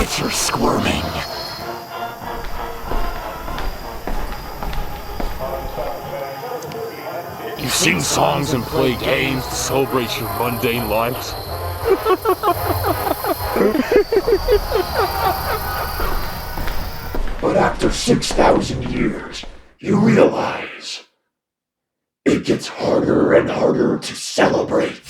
Quit your squirming. You sing songs and play games to celebrate your mundane lives? But after 6,000 years, you realize it gets harder and harder to celebrate.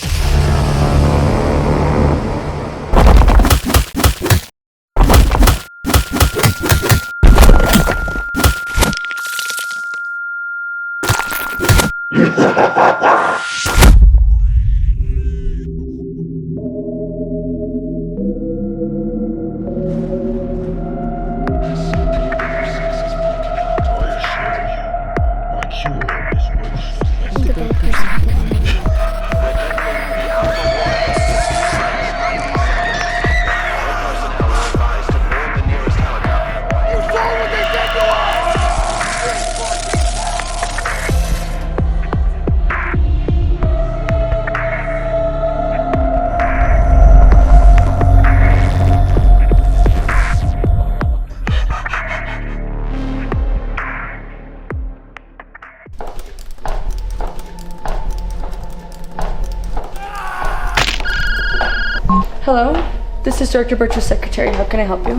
Hello, this is Director Birch's secretary. How can I help you?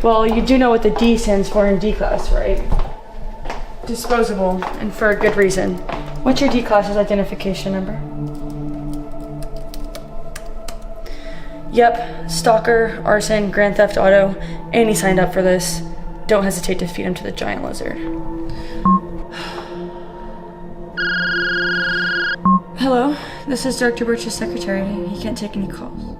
Well, you do know what the D stands for in D class, right? Disposable, and for a good reason. What's your D class's identification number? Yep, stalker, arson, grand theft auto, and he signed up for this. Don't hesitate to feed him to the giant lizard. Hello, this is Director Birch's secretary. He can't take any calls.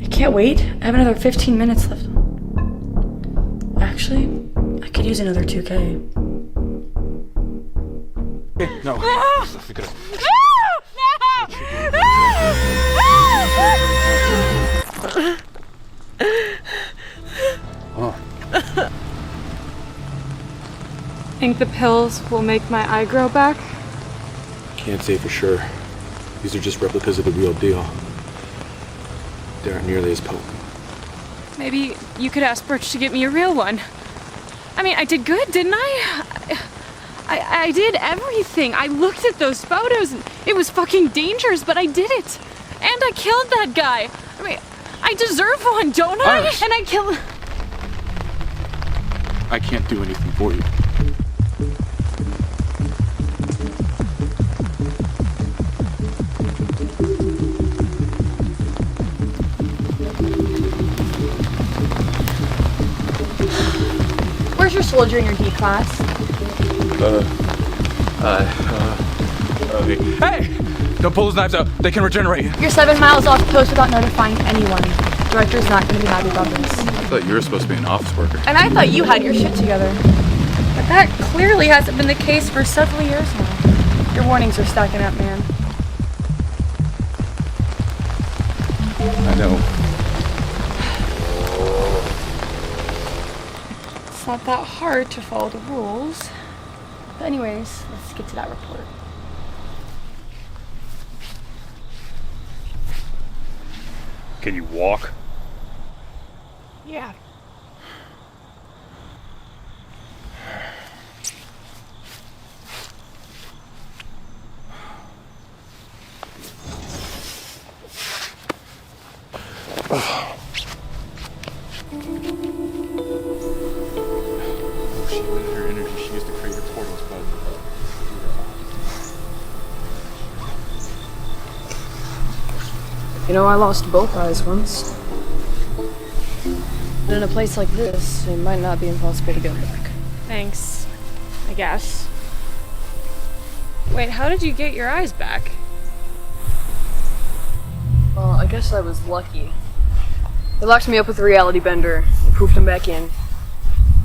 I can't wait. I have another 15 minutes left. Actually, I could use another 2K. No. Think the pills will make my eye grow back? Can't say for sure. These are just replicas of the real deal. They aren't nearly as potent. Maybe you could ask Birch to get me a real one. I mean, I did good, didn't I? I did everything. I looked at those photos and it was fucking dangerous, but I did it. And I killed that guy. I mean, I deserve one, don't I? Iris. And I killed... I can't do anything for you. Where's your soldier in your D class? Okay. Hey! Don't pull those knives out. They can regenerate. You're 7 miles off post without notifying anyone. Director's not going to be happy about this. I thought you were supposed to be an office worker. And I thought you had your shit together. But that clearly hasn't been the case for several years now. Your warnings are stacking up, man. I know. It's not that hard to follow the rules. But anyways, let's get to that report. Can you walk? Yeah. She limited her energy she used to create her portals, but... You know, I lost both eyes once. But in a place like this, it might not be impossible to get back. Thanks, I guess. Wait, how did you get your eyes back? Well, I guess I was lucky. They locked me up with a reality bender and poofed him back in.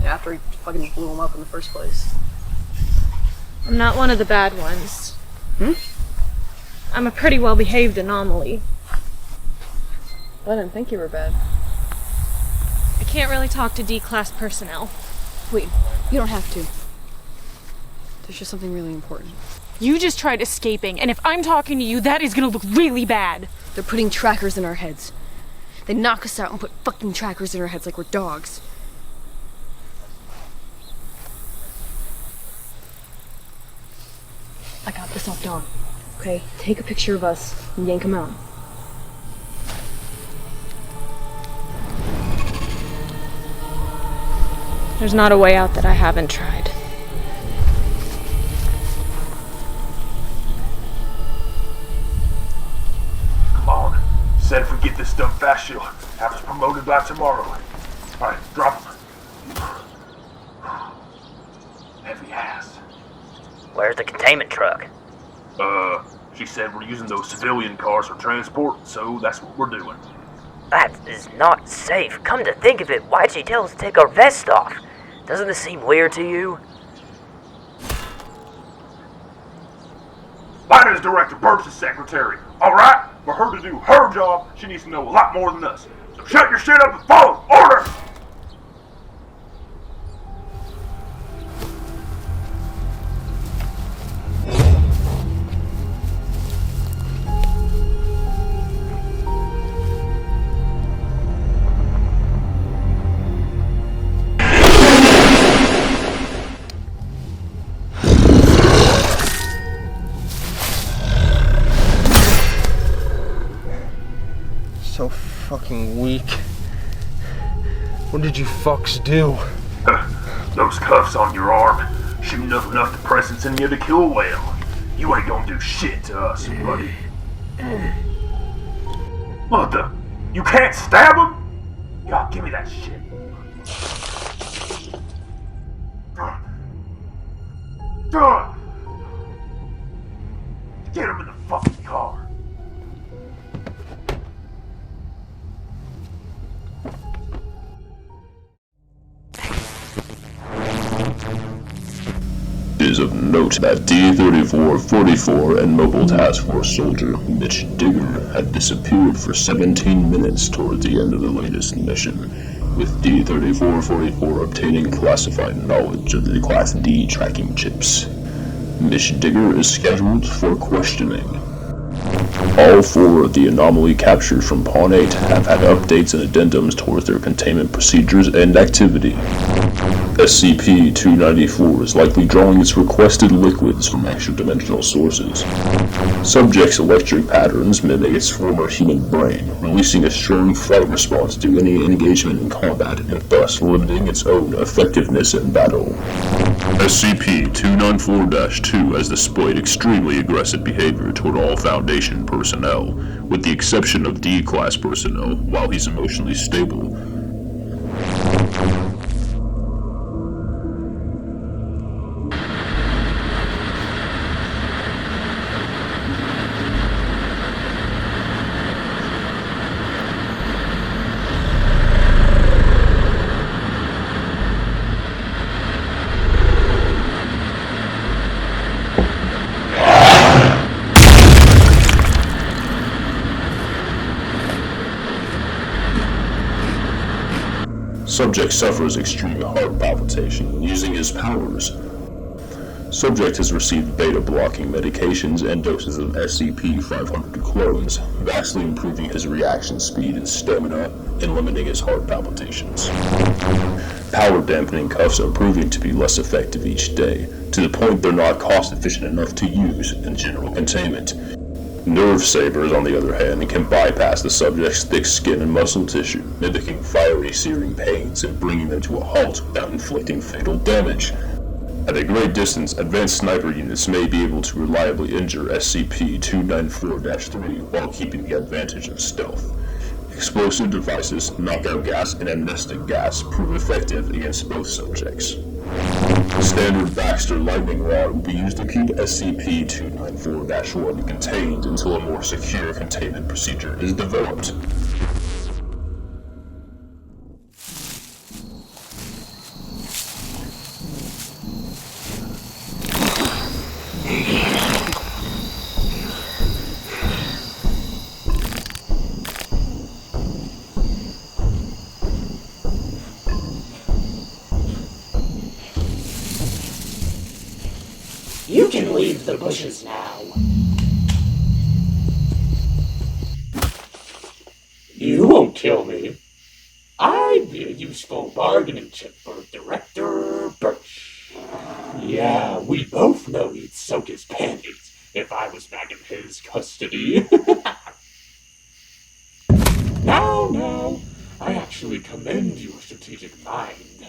After he fucking blew him up in the first place. I'm not one of the bad ones. Hmm? I'm a pretty well-behaved anomaly. I didn't think you were bad. I can't really talk to D-class personnel. Wait, you don't have to. There's just something really important. You just tried escaping, and if I'm talking to you, that is gonna look really bad. They're putting trackers in our heads. They knock us out and put fucking trackers in our heads like we're dogs. I got this off Dawn. Okay, take a picture of us and yank him out. There's not a way out that I haven't tried. Come on. Said if we get this done fast, she'll have us promoted by tomorrow. Alright, drop him. Heavy ass. Where's the containment truck? She said we're using those civilian cars for transport, so that's what we're doing. That is not safe. Come to think of it, why'd she tell us to take our vests off? Doesn't this seem weird to you? Finance Director Burps' secretary. Alright? For her to do her job, she needs to know a lot more than us. So shut your shit up and follow order! So fucking weak. What did you fucks do? Those cuffs on your arm, shooting up enough depressants in you to kill a whale. You ain't gonna do shit to us, buddy. What the? You can't stab him? God, give me that shit. Get him in the fucking car. It is of note that D-3444 and Mobile Task Force soldier Mitch Digger had disappeared for 17 minutes toward the end of the latest mission, with D-3444 obtaining classified knowledge of the Class D tracking chips. Mitch Digger is scheduled for questioning. All four of the anomaly captured from Pawn 8 have had updates and addendums towards their containment procedures and activity. SCP-294 is likely drawing its requested liquids from extra-dimensional sources. Subject's electric patterns mimic its former human brain, releasing a strong flight response to any engagement in combat and thus limiting its own effectiveness in battle. SCP-294-2 has displayed extremely aggressive behavior toward all Foundation personnel, with the exception of D-Class personnel, while he's emotionally stable. Subject suffers extreme heart palpitation using his powers. Subject has received beta-blocking medications and doses of SCP-500 clones, vastly improving his reaction speed and stamina and limiting his heart palpitations. Power-dampening cuffs are proving to be less effective each day, to the point they're not cost-efficient enough to use in general containment. Nerve sabers, on the other hand, can bypass the subject's thick skin and muscle tissue, mimicking fiery, searing pains and bringing them to a halt without inflicting fatal damage. At a great distance, advanced sniper units may be able to reliably injure SCP-294-3 while keeping the advantage of stealth. Explosive devices, knockout gas, and amnestic gas prove effective against both subjects. Standard Baxter lightning rod will be used to keep SCP-294-1 contained until a more secure containment procedure is developed. You can leave the bushes now. You won't kill me. I'd be a useful bargaining chip for Director Birch. Yeah, we both know he'd soak his panties if I was back in his custody. Now, I actually commend your strategic mind.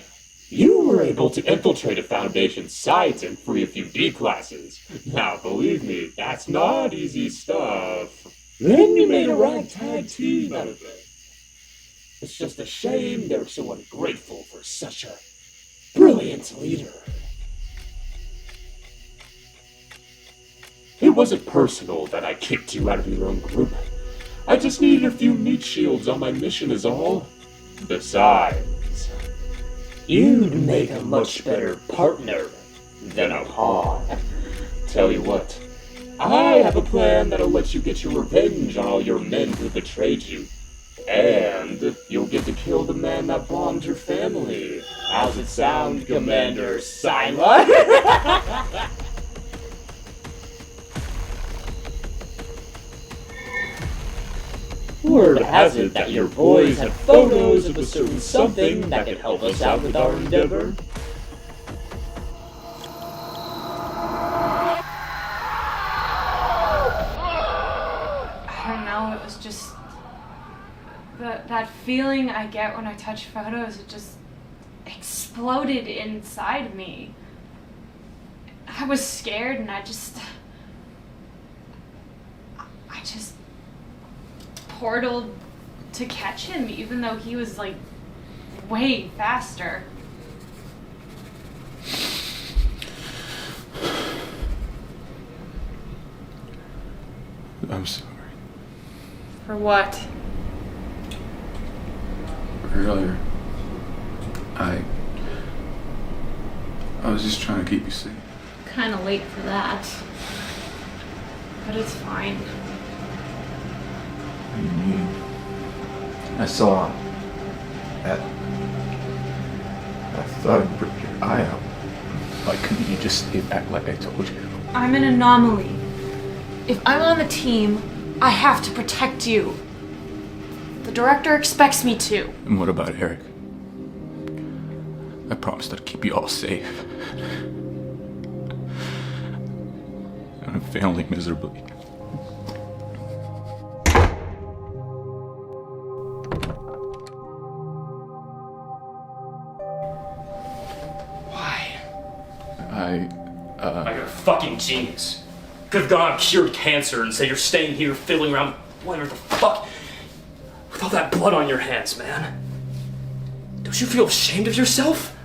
You were able to infiltrate a Foundation site and free a few D classes. Now, believe me, that's not easy stuff. Then you made a ragtag team out of it. It's just a shame they're so ungrateful for such a brilliant leader. It wasn't personal that I kicked you out of your own group. I just needed a few meat shields on my mission is all. Besides, you'd make a much better partner than a pawn. Tell you what, I have a plan that'll let you get your revenge on all your men who betrayed you. And you'll get to kill the man that bombed your family. How's it sound, Commander Sila? Word has it that your boys have photos of a certain something that could help us out with our endeavor. I don't know, it was just that feeling I get when I touch photos, it just exploded inside me. I was scared and I just portaled to catch him, even though he was like way faster. I'm sorry. For what? Earlier, I was just trying to keep you safe. Kinda late for that. But it's fine. What do you mean? I saw that. I thought I'd rip your eye out. Why couldn't you just stay back like I told you? I'm an anomaly. If I'm on the team, I have to protect you. The director expects me to. And what about Eric? I promised I'd keep you all safe. And I'm failing miserably. You're a fucking genius. Could have gone out and cured cancer and say you're staying here fiddling around whatever the fuck with all that blood on your hands, man. Don't you feel ashamed of yourself?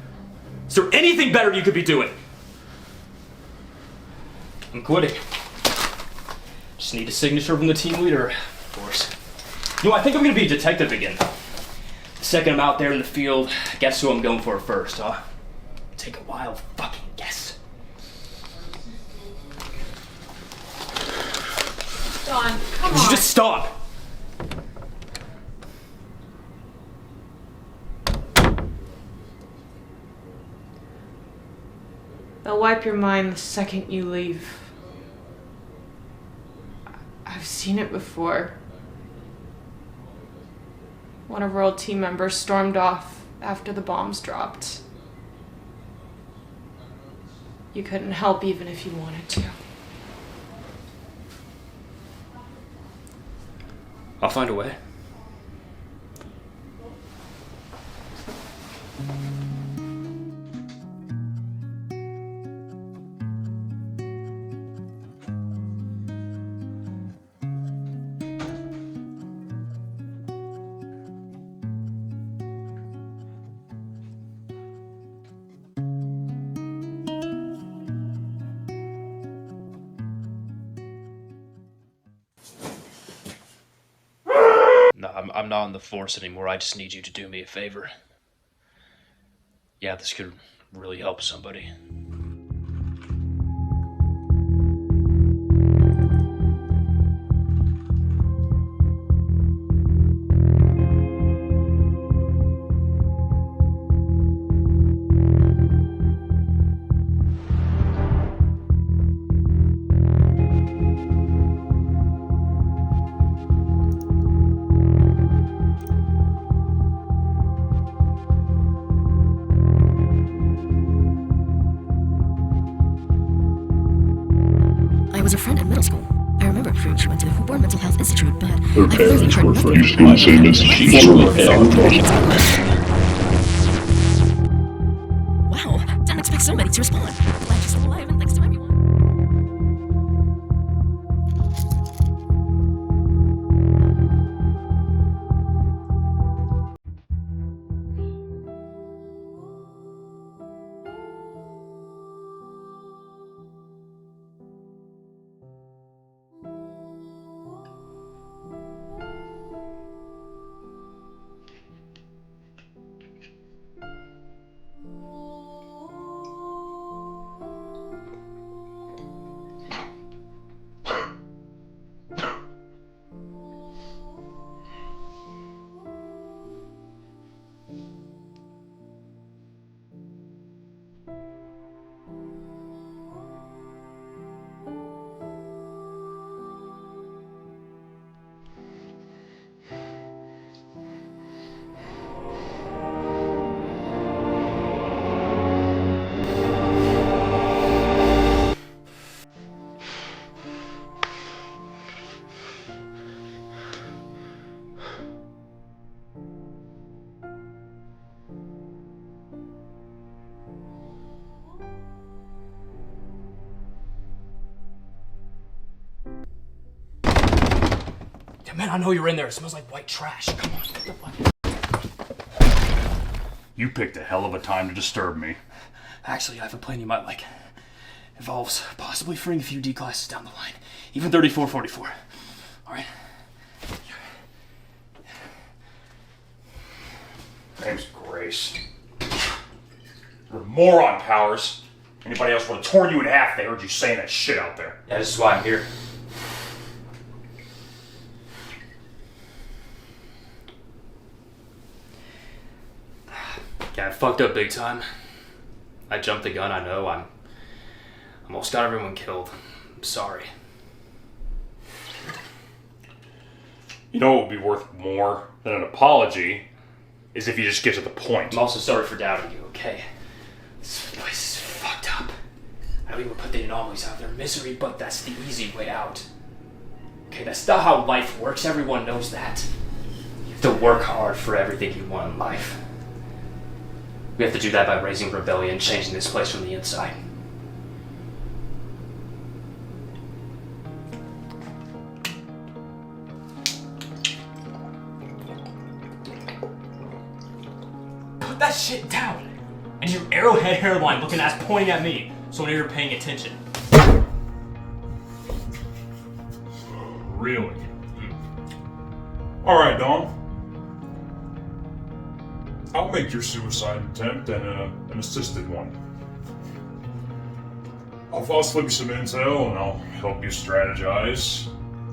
Is there anything better you could be doing? I'm quitting. Just need a signature from the team leader, of course. You know, I think I'm gonna be a detective again. The second I'm out there in the field, guess who I'm going for first, huh? Take a wild fucking guess. Don, come Would you on. just stop? They'll wipe your mind the second you leave. I've seen it before. One of World team members stormed off after the bombs dropped. You couldn't help even if you wanted to. I'll find a way. No, I'm not in the force anymore. I just need you to do me a favor. Yeah, this could really help somebody. was her friend in middle school. I remember she went to the Hooper Mental Health Institute, but Her I clearly parents heard were nothing friends from in the same institution with Sabotage. Wow, didn't expect so many to respond. Glad she's still alive, and thanks to everyone. Man, I know you're in there. It smells like white trash. Come on. What the fuck? You picked a hell of a time to disturb me. Actually, I have a plan you might like. Involves possibly freeing a few D classes down the line. Even 3444. Alright? Name's Grace. You're a moron, Powers. Anybody else would have torn you in half if they heard you saying that shit out there. Yeah, this is why I'm here. Yeah, I fucked up big time. I jumped the gun, I know. I almost got everyone killed. I'm sorry. You know what would be worth more than an apology is if you just get to the point. I'm also sorry for doubting you, okay? This place is fucked up. I know you would put the anomalies out of their misery, but that's the easy way out. Okay, that's not how life works. Everyone knows that. You have to work hard for everything you want in life. We have to do that by raising rebellion, changing this place from the inside. Put that shit down! And your arrowhead hairline looking ass pointing at me, so I know you're paying attention. Really? Alright, Dom. I'll make your suicide attempt an assisted one. I'll slip you some intel and I'll help you strategize.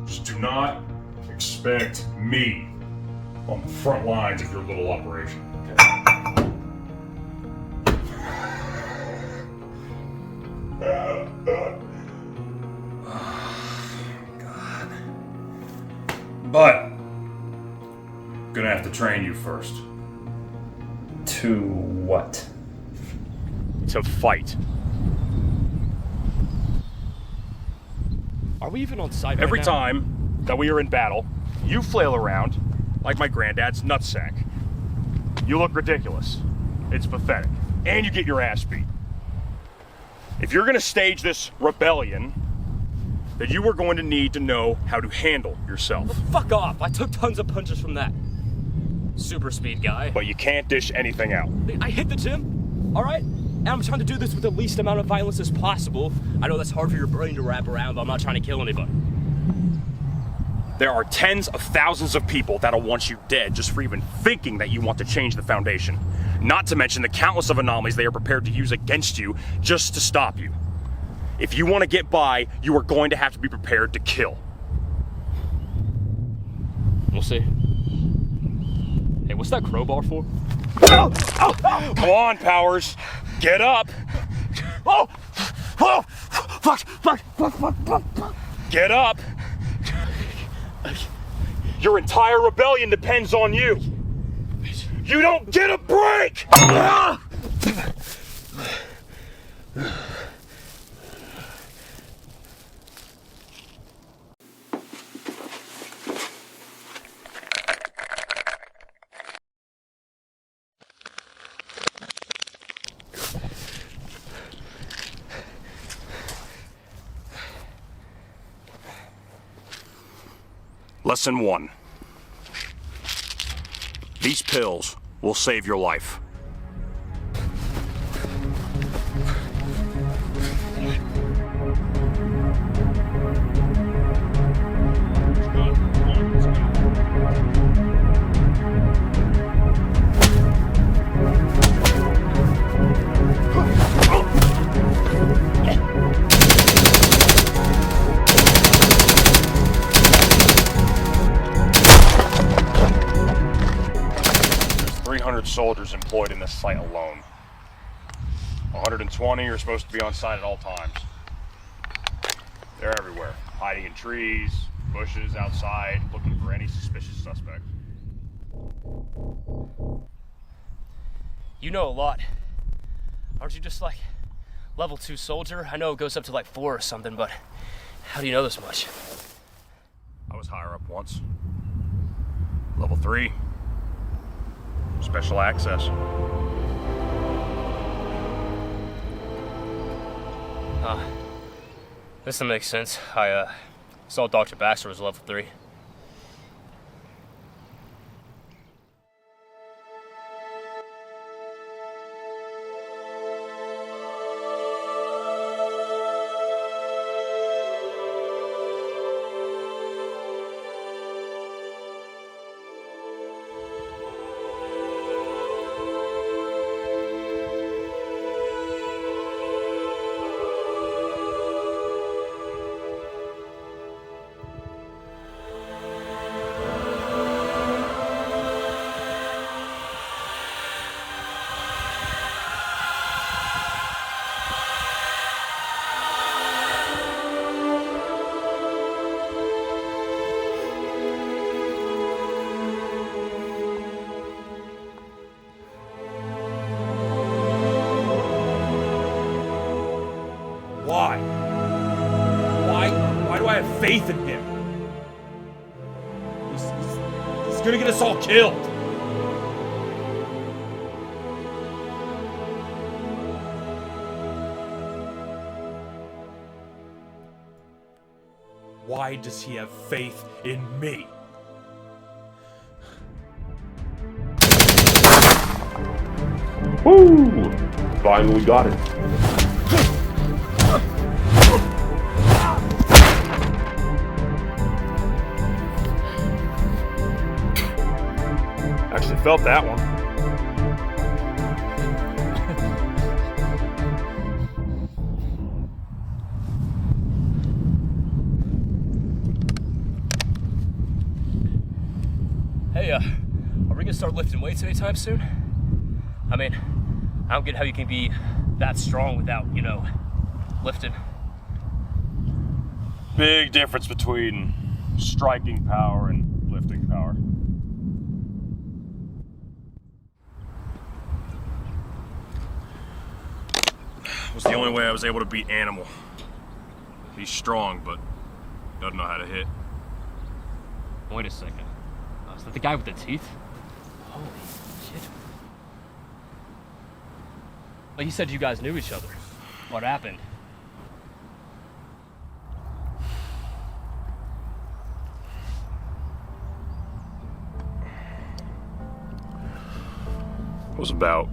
Just do not expect me on the front lines of your little operation, okay? God. But gonna have to train you first. To what? To fight. Are we even on site right Every now? time that we are in battle, you flail around like my granddad's nutsack. You look ridiculous. It's pathetic. And you get your ass beat. If you're gonna stage this rebellion, then you are going to need to know how to handle yourself. Well, fuck off! I took tons of punches from that super speed guy. But you can't dish anything out. I hit the gym, alright? And I'm trying to do this with the least amount of violence as possible. I know that's hard for your brain to wrap around, but I'm not trying to kill anybody. There are tens of thousands of people that'll want you dead just for even thinking that you want to change the Foundation. Not to mention the countless of anomalies they are prepared to use against you just to stop you. If you want to get by, you are going to have to be prepared to kill. We'll see. Hey, what's that crowbar for? Come on, Powers. Get up. Oh! Oh! Fuck! Get up. Your entire rebellion depends on you. You don't get a break! Lesson 1. These pills will save your life. Soldiers employed in this site alone. 120 are supposed to be on site at all times. They're everywhere, hiding in trees, bushes, outside, looking for any suspicious suspect. You know a lot. Aren't you just like level 2 soldier? I know it goes up to like 4 or something, but how do you know this much? I was higher up once. Level 3. Special access. This makes sense. I saw Dr. Baxter was level 3. Why do I have faith in him? He's gonna get us all killed. Why does he have faith in me? Woo! Finally got it. Actually felt that one. Hey, are we gonna start lifting weights anytime soon? I mean, I don't get how you can be that strong without, you know, lifting. Big difference between striking power and lifting power. It was the only way I was able to beat Animal. He's strong, but doesn't know how to hit. Wait a second. Is that the guy with the teeth? Holy shit. Like you said you guys knew each other. What happened? It was about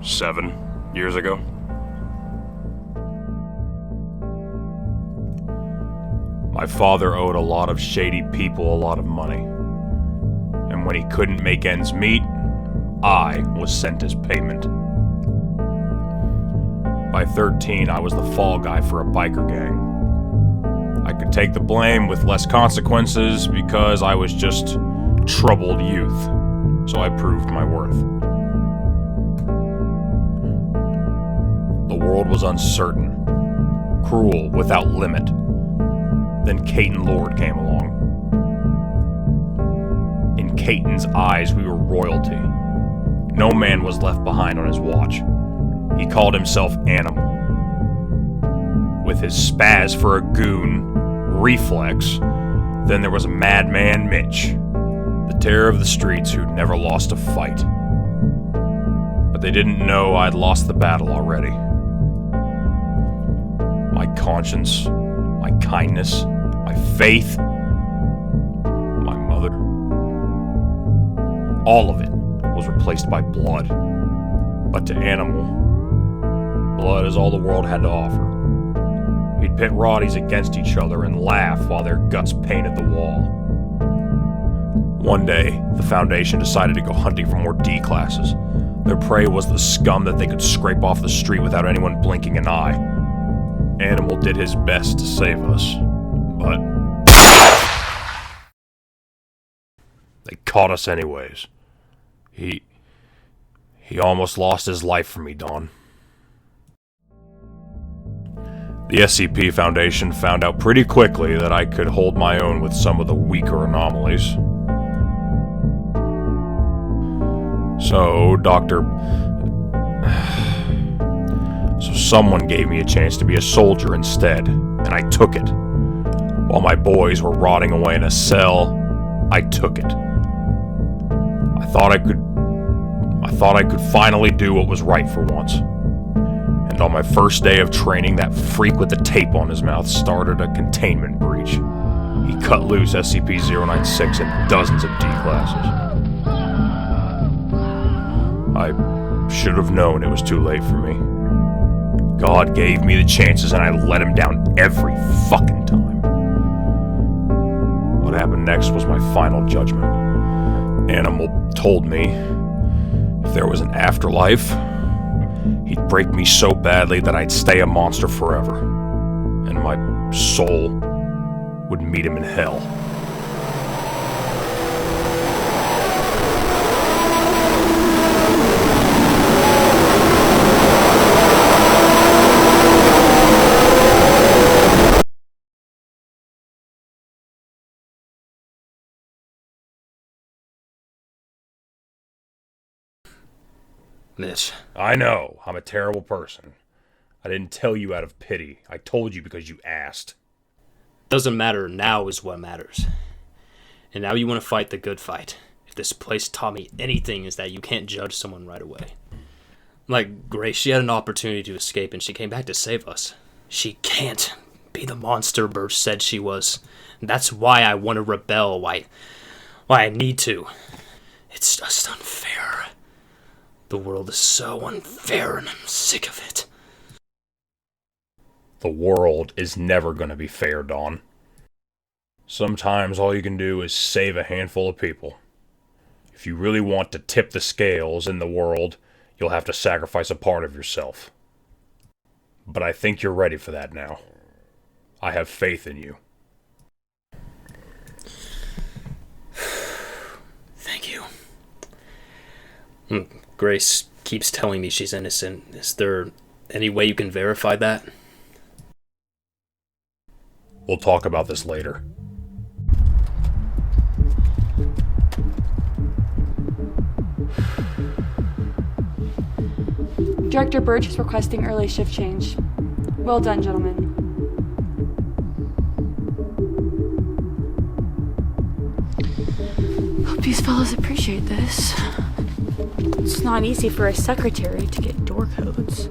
7 years ago. My father owed a lot of shady people a lot of money. And when he couldn't make ends meet, I was sent as payment. By 13, I was the fall guy for a biker gang. I could take the blame with less consequences because I was just troubled youth, so I proved my worth. The world was uncertain, cruel, without limit. Then Caton Lord came along. In Caton's eyes, we were royalty. No man was left behind on his watch. He called himself Animal. With his spaz for a goon, Reflex, then there was a madman Mitch, the terror of the streets who'd never lost a fight. But they didn't know I'd lost the battle already. My conscience, my kindness, my faith, All of it was replaced by blood. But to Animal, blood is all the world had to offer. He'd pit Roddies against each other and laugh while their guts painted the wall. One day, the Foundation decided to go hunting for more D classes. Their prey was the scum that they could scrape off the street without anyone blinking an eye. Animal did his best to save us, but they caught us anyways. He almost lost his life for me, Dawn. The SCP Foundation found out pretty quickly that I could hold my own with some of the weaker anomalies. So, someone gave me a chance to be a soldier instead, and I took it. While my boys were rotting away in a cell, I took it. I thought I could finally do what was right for once. And on my first day of training, that freak with the tape on his mouth started a containment breach. He cut loose SCP-096 and dozens of D classes. I should have known it was too late for me. God gave me the chances and I let him down every fucking time. What happened next was my final judgment. Animal told me if there was an afterlife, he'd break me so badly that I'd stay a monster forever, and my soul would meet him in hell. Mitch. I know, I'm a terrible person. I didn't tell you out of pity. I told you because you asked. Doesn't matter, now is what matters. And now you want to fight the good fight. If this place taught me anything, is that you can't judge someone right away. Like Grace, she had an opportunity to escape and she came back to save us. She can't be the monster Birch said she was. And that's why I want to rebel, why I need to. It's just unfair. The world is so unfair and I'm sick of it. The world is never going to be fair, Dawn. Sometimes all you can do is save a handful of people. If you really want to tip the scales in the world, you'll have to sacrifice a part of yourself. But I think you're ready for that now. I have faith in you. Thank you. Grace keeps telling me she's innocent. Is there any way you can verify that? We'll talk about this later. Director Birch is requesting early shift change. Well done, gentlemen. Hope these fellows appreciate this. It's not easy for a secretary to get door codes.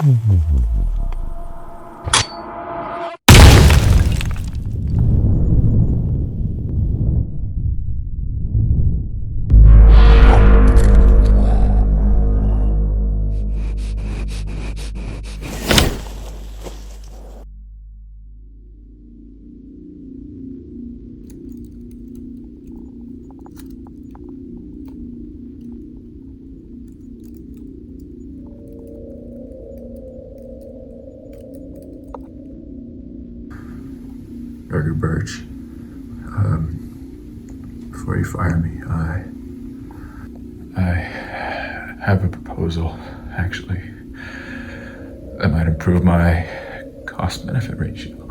Dr. Birch, before you fire me, I have a proposal, actually, that might improve my cost-benefit ratio.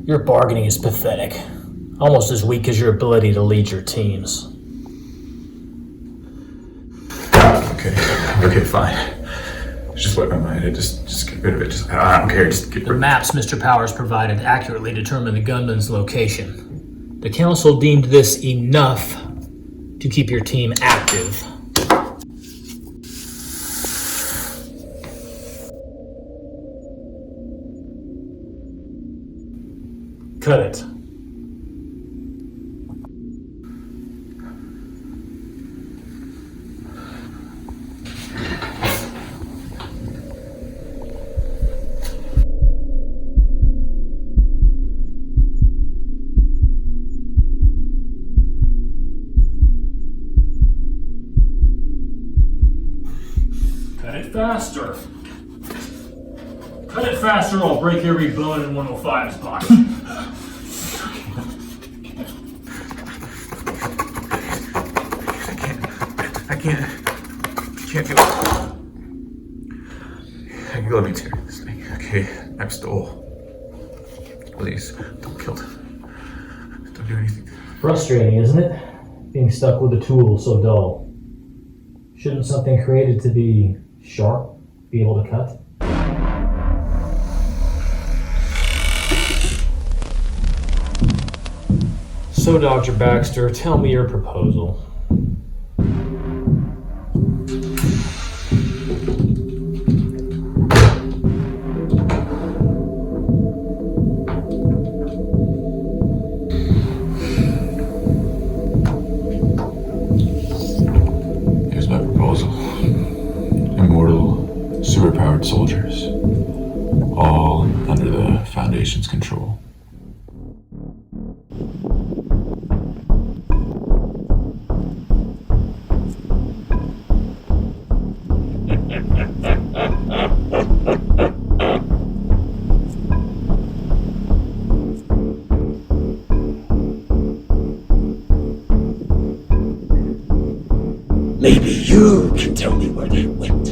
Your bargaining is pathetic. Almost as weak as your ability to lead your teams. Okay, fine. Just wet my mind. Just get rid of it. I don't care. Just get rid of it. The maps Mr. Powers provided accurately determine the gunman's location. The council deemed this enough to keep your team active. Cut it. Cut it faster. Cut it faster or I'll break every bone in 105's body. I can't do it. Let me tear this thing, okay? I'm stole. Please, don't kill them. Don't do anything. Frustrating, isn't it? Being stuck with a tool so dull. Shouldn't something created to be sharp be able to cut? So, Dr. Baxter, tell me your proposal. Here's my proposal. Immortal, superpowered soldiers. All under the Foundation's control. Maybe you can tell me where they went.